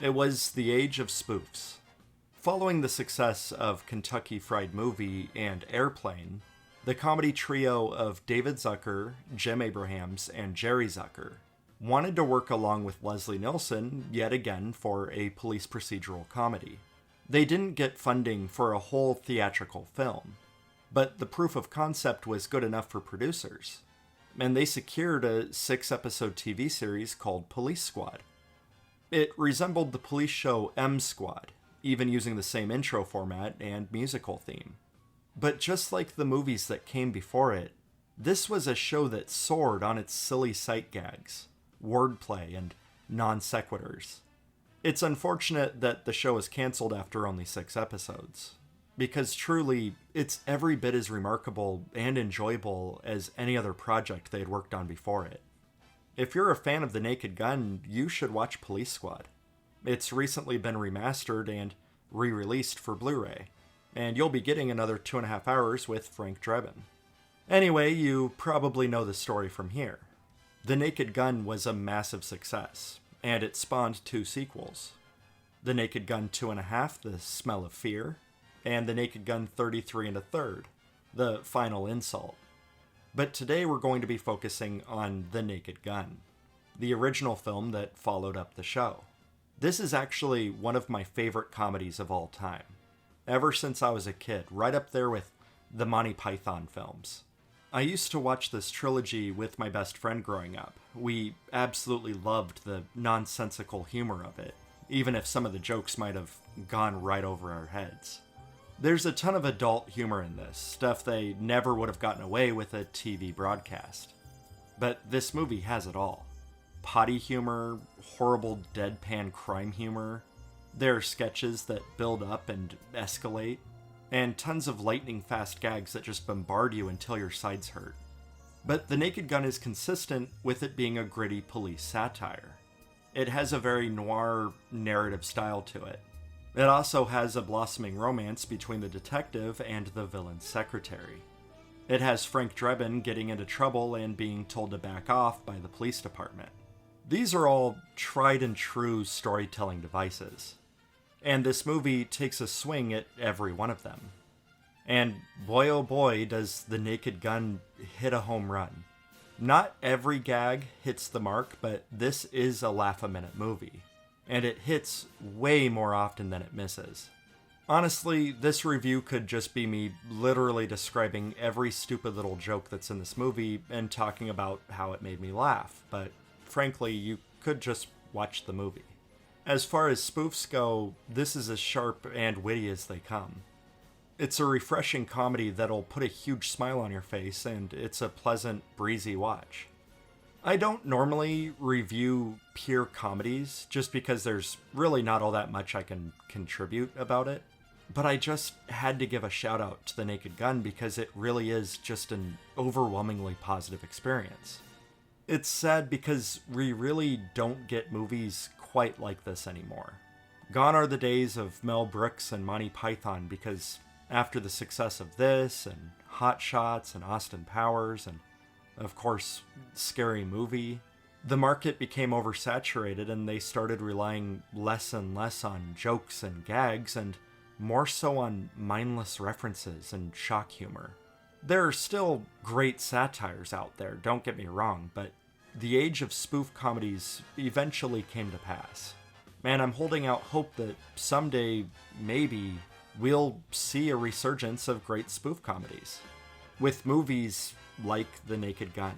It was the age of spoofs. Following the success of Kentucky Fried Movie and Airplane, the comedy trio of David Zucker, Jim Abrahams, and Jerry Zucker wanted to work along with Leslie Nielsen yet again for a police procedural comedy. They didn't get funding for a whole theatrical film, but the proof of concept was good enough for producers, and they secured a 6-episode TV series called Police Squad. It resembled the police show M Squad, even using the same intro format and musical theme. But just like the movies that came before it, this was a show that soared on its silly sight gags, wordplay, and non sequiturs. It's unfortunate that the show was canceled after only 6 episodes, because truly, it's every bit as remarkable and enjoyable as any other project they had worked on before it. If you're a fan of The Naked Gun, you should watch Police Squad. It's recently been remastered and re-released for Blu-ray, and you'll be getting another 2.5 hours with Frank Drebin. Anyway, you probably know the story from here. The Naked Gun was a massive success, and it spawned 2 sequels. The Naked Gun 2.5, The Smell of Fear, and The Naked Gun 33 1/3, The Final Insult. But today we're going to be focusing on The Naked Gun, the original film that followed up the show. This is actually one of my favorite comedies of all time, ever since I was a kid, right up there with the Monty Python films. I used to watch this trilogy with my best friend growing up. We absolutely loved the nonsensical humor of it, even if some of the jokes might have gone right over our heads. There's a ton of adult humor in this, stuff they never would have gotten away with a TV broadcast. But this movie has it all. Potty humor, horrible deadpan crime humor, there are sketches that build up and escalate, and tons of lightning-fast gags that just bombard you until your sides hurt. But The Naked Gun is consistent with it being a gritty police satire. It has a very noir narrative style to it. It also has a blossoming romance between the detective and the villain's secretary. It has Frank Drebin getting into trouble and being told to back off by the police department. These are all tried and true storytelling devices, and this movie takes a swing at every one of them. And boy oh boy does The Naked Gun hit a home run. Not every gag hits the mark, but this is a laugh-a-minute movie, and it hits way more often than it misses. Honestly, this review could just be me literally describing every stupid little joke that's in this movie and talking about how it made me laugh, but frankly, you could just watch the movie. As far as spoofs go, this is as sharp and witty as they come. It's a refreshing comedy that'll put a huge smile on your face, and it's a pleasant, breezy watch. I don't normally review pure comedies, just because there's really not all that much I can contribute about it, but I just had to give a shout out to The Naked Gun because it really is just an overwhelmingly positive experience. It's sad because we really don't get movies quite like this anymore. Gone are the days of Mel Brooks and Monty Python, because after the success of this, and Hot Shots, and Austin Powers, and of course, Scary Movie, the market became oversaturated and they started relying less and less on jokes and gags and more so on mindless references and shock humor. There are still great satires out there, don't get me wrong, but the age of spoof comedies eventually came to pass. And I'm holding out hope that someday, maybe, we'll see a resurgence of great spoof comedies, with movies like The Naked Gun.